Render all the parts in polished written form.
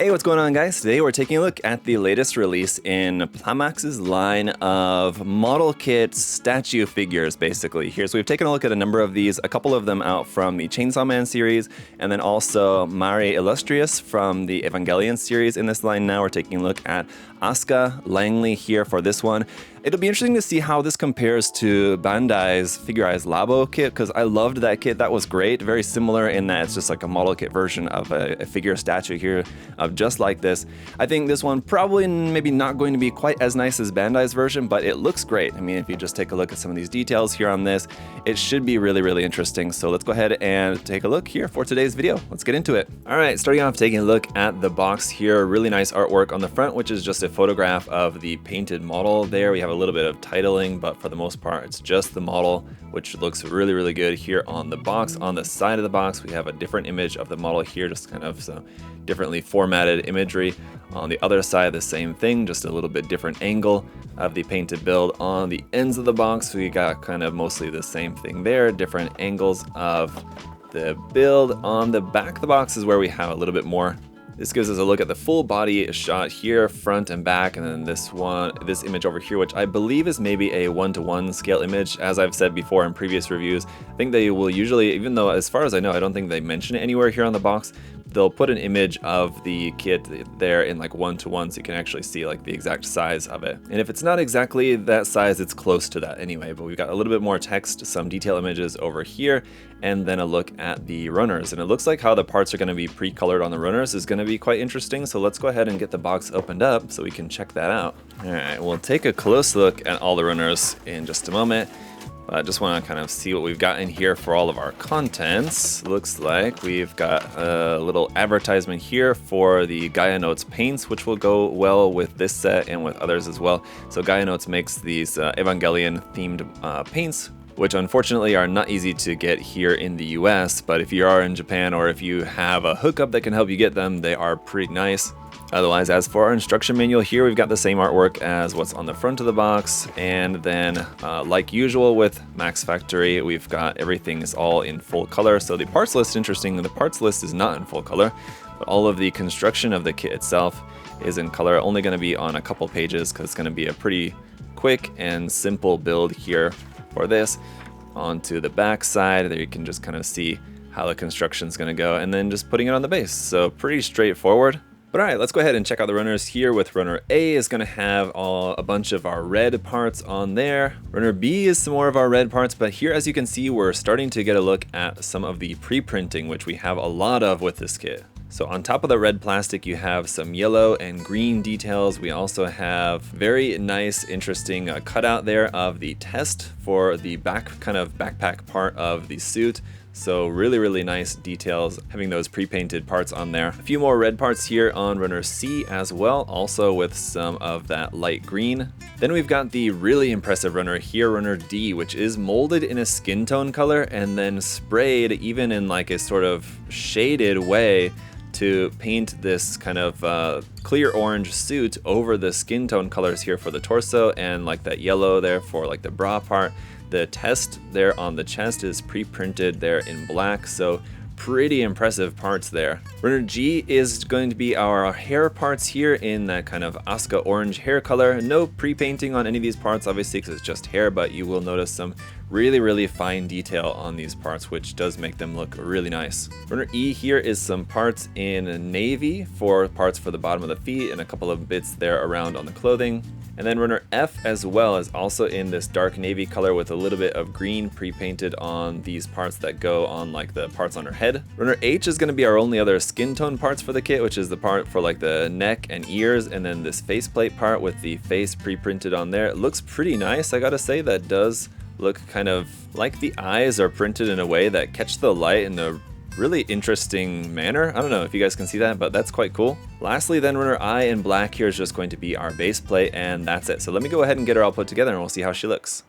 Hey, what's going on, guys? Today we're taking a look at the latest release in PLAMAX's line of model kit statue figures, basically. Here, so we've taken a look at a number of these, a couple of them out from the Chainsaw Man series, and then also Mare Illustrious from the Evangelion series in this line. Now we're taking a look at Asuka, Langley here for this one. It'll be interesting to see how this compares to Bandai's Figureize Labo kit, because I loved that kit. That was great. Very similar in that it's just like a model kit version of a figure statue here of just like this. I think this one probably maybe not going to be quite as nice as Bandai's version, but it looks great. I mean, if you just take a look at some of these details here on this, it should be really, really interesting. So let's go ahead and take a look here for today's video. Let's get into it. All right, starting off taking a look at the box here. Really nice artwork on the front, which is just a photograph of the painted model there. We have a little bit of titling, but for the most part, it's just the model, which looks really, really good here on the box. On the side of the box, we have a different image of the model here, just kind of some differently formatted imagery. On the other side, the same thing, just a little bit different angle of the painted build. On the ends of the box, we got kind of mostly the same thing there, different angles of the build. On the back of the box is where we have a little bit more. This gives us a look at the full body shot here, front and back, and then this image over here, which I believe is maybe a 1:1 scale image. As I've said before in previous reviews, I think they will usually, even though as far as I know, I don't think they mention it anywhere here on the box, they'll put an image of the kit there in like 1:1 so you can actually see like the exact size of it. And if it's not exactly that size, it's close to that anyway, but we've got a little bit more text, some detail images over here, and then a look at the runners. And it looks like how the parts are going to be pre-colored on the runners is going to be quite interesting. So let's go ahead and get the box opened up so we can check that out. All right, we'll take a close look at all the runners in just a moment. I just want to kind of see what we've got in here for all of our contents. Looks like we've got a little advertisement here for the Gaia Notes paints, which will go well with this set and with others as well. So Gaia Notes makes these Evangelion themed paints, which unfortunately are not easy to get here in the US, but if you are in Japan or if you have a hookup that can help you get them, they are pretty nice. Otherwise, as for our instruction manual here, we've got the same artwork as what's on the front of the box, and then like usual with Max Factory, we've got everything is all in full color. So the parts list, interesting, the parts list is not in full color, but all of the construction of the kit itself is in color, only going to be on a couple pages because it's going to be a pretty quick and simple build here for this. Onto the back side, there you can just kind of see how the construction is going to go, and then just putting it on the base. So pretty straightforward. But all right, let's go ahead and check out the runners here. With runner A is going to have a bunch of our red parts on there. Runner B is some more of our red parts, but here, as you can see, we're starting to get a look at some of the pre-printing, which we have a lot of with this kit. So on top of the red plastic, you have some yellow and green details. We also have very nice, interesting cutout there of the test for the back kind of backpack part of the suit. So really, really nice details, having those pre-painted parts on there. A few more red parts here on runner C as well, also with some of that light green. Then we've got the really impressive runner here, runner D, which is molded in a skin tone color and then sprayed even in like a sort of shaded way to paint this kind of clear orange suit over the skin tone colors here for the torso, and like that yellow there for like the bra part. The test there on the chest is pre-printed there in black, so pretty impressive parts there. Runner G is going to be our hair parts here in that kind of Asuka orange hair color. No pre-painting on any of these parts, obviously, because it's just hair, but you will notice some really, really fine detail on these parts, which does make them look really nice. Runner E here is some parts in navy for parts for the bottom of the feet and a couple of bits there around on the clothing. And then runner F as well is also in this dark navy color with a little bit of green pre-painted on these parts that go on like the parts on her head. Runner H is going to be our only other skin tone parts for the kit, which is the part for like the neck and ears, and then this faceplate part with the face pre-printed on there. It looks pretty nice, I gotta say. That does look kind of like the eyes are printed in a way that catch the light in a really interesting manner. I don't know if you guys can see that, but that's quite cool. Lastly, then runner I in black here is just going to be our base plate, and that's it. So let me go ahead and get her all put together and we'll see how she looks.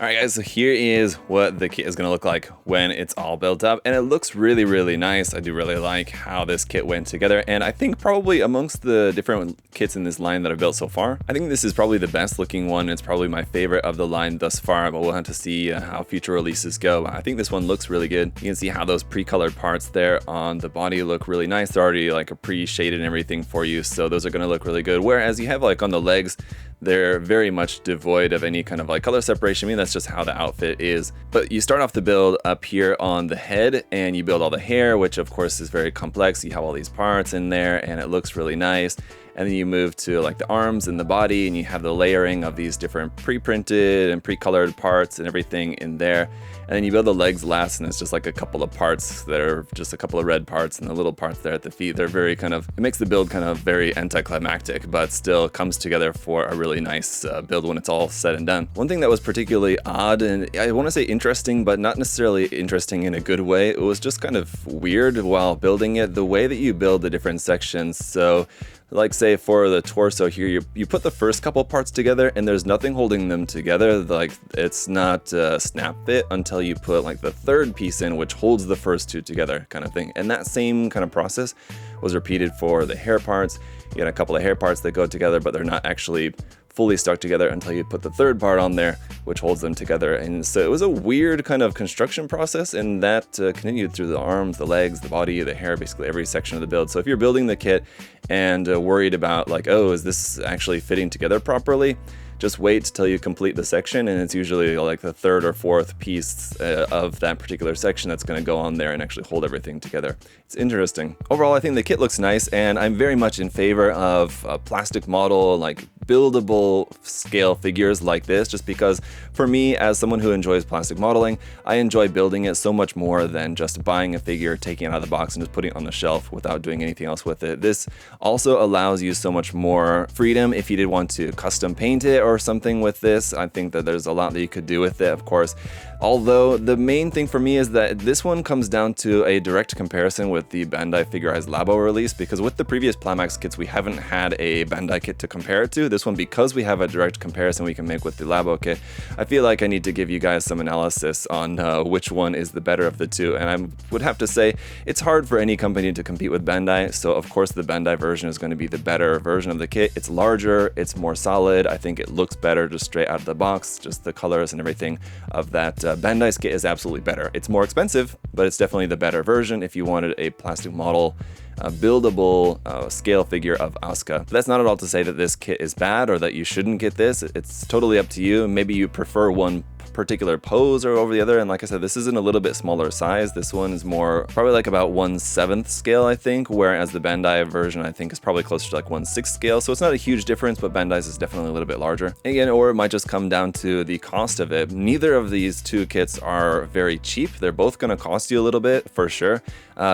Alright guys, so here is what the kit is going to look like when it's all built up, and it looks really, really nice. I do really like how this kit went together, and I think probably amongst the different kits in this line that I've built so far, I think this is probably the best looking one. It's probably my favorite of the line thus far, but we'll have to see how future releases go. I think this one looks really good. You can see how those pre-colored parts there on the body look really nice. They're already like a pre-shaded and everything for you, so those are going to look really good. Whereas you have like on the legs, they're very much devoid of any kind of like color separation. I mean, that's just how the outfit is. But you start off the build up here on the head, and you build all the hair, which of course is very complex. You have all these parts in there, and it looks really nice. And then you move to like the arms and the body, and you have the layering of these different pre-printed and pre-colored parts and everything in there. And then you build the legs last, and it's just like a couple of parts that are just a couple of red parts, and the little parts there at the feet. They're very kind of, it makes the build kind of very anticlimactic, but still comes together for a really nice build when it's all said and done. One thing that was particularly odd, and I want to say interesting, but not necessarily interesting in a good way, it was just kind of weird while building it, the way that you build the different sections. So like say for the torso here, you put the first couple parts together and there's nothing holding them together. Like it's not snap fit until you put like the third piece in, which holds the first two together kind of thing. And that same kind of process was repeated for the hair parts. You got a couple of hair parts that go together, but they're not actually fully stuck together until you put the third part on there, which holds them together. And so it was a weird kind of construction process, and that continued through the arms, the legs, the body, the hair, basically every section of the build. So if you're building the kit and worried about like, oh, is this actually fitting together properly? Just wait till you complete the section, and it's usually like the third or fourth piece of that particular section that's going to go on there and actually hold everything together. It's interesting. Overall, I think the kit looks nice, and I'm very much in favor of plastic model, like buildable scale figures like this, just because for me, as someone who enjoys plastic modeling, I enjoy building it so much more than just buying a figure, taking it out of the box, and just putting it on the shelf without doing anything else with it. This also allows you so much more freedom if you did want to custom paint it or something with this. I think that there's a lot that you could do with it, of course. Although the main thing for me is that this one comes down to a direct comparison with the Bandai Figurized Labo release, because with the previous PLAMAX kits, we haven't had a Bandai kit to compare it to. This one, because we have a direct comparison we can make with the Labo kit, I feel like I need to give you guys some analysis on which one is the better of the two. And I would have to say it's hard for any company to compete with Bandai, so of course the Bandai version is going to be the better version of the kit. It's larger, it's more solid, I think it looks better just straight out of the box, just the colors and everything of that. Bandai's kit is absolutely better. It's more expensive, but it's definitely the better version if you wanted a plastic model buildable scale figure of Asuka. But that's not at all to say that this kit is bad or that you shouldn't get this. It's totally up to you. Maybe you prefer one particular pose or over the other, and like I said, this is in a little bit smaller size. This one is more probably like about 1/7 scale, I think, whereas the Bandai version I think is probably closer to like 1/6 scale. So it's not a huge difference, but Bandai's is definitely a little bit larger. Again, or it might just come down to the cost of it. Neither of these two kits are very cheap. They're both going to cost you a little bit for sure.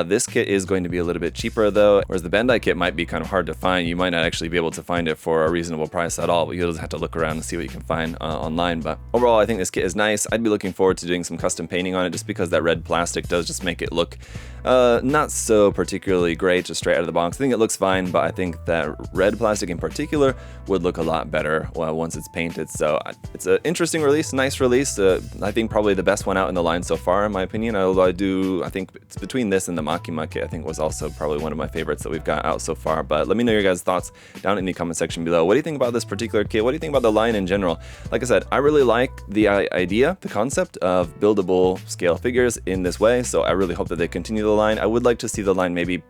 This kit is going to be a little bit cheaper though, whereas the Bandai kit might be kind of hard to find. You might not actually be able to find it for a reasonable price at all, but you'll just have to look around and see what you can find online. But overall, I think this kit is nice. I'd be looking forward to doing some custom painting on it, just because that red plastic does just make it look not so particularly great just straight out of the box. I think it looks fine, but I think that red plastic in particular would look a lot better once it's painted. So it's an interesting release, nice release. I think probably the best one out in the line so far, in my opinion. Although I think it's between this and the Makima kit, I think was also probably one of my favorites that we've got out so far. But let me know your guys' thoughts down in the comment section below. What do you think about this particular kit? What do you think about the line in general? Like I said, I really like the idea, the concept of buildable scale figures in this way, so I really hope that they continue the line. I would like to see the line maybe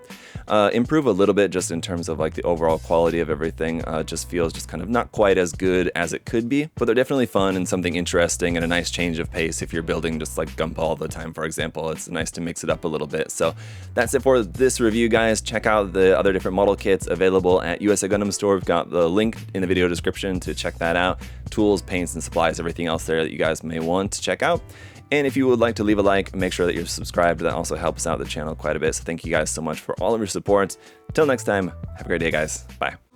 improve a little bit just in terms of like the overall quality of everything. Just feels just kind of not quite as good as it could be, but they're definitely fun and something interesting and a nice change of pace if you're building just like Gunpla all the time, for example. It's nice to mix it up a little bit. So that's it for this review, guys. Check out the other different model kits available at USA Gundam Store. We've got the link in the video description to check that out. Tools, paints, and supplies, everything else there that you guys may want to check out. And if you would like to leave a like, make sure that you're subscribed. That also helps out the channel quite a bit. So thank you guys so much for all of your support. Until next time, have a great day, guys. Bye.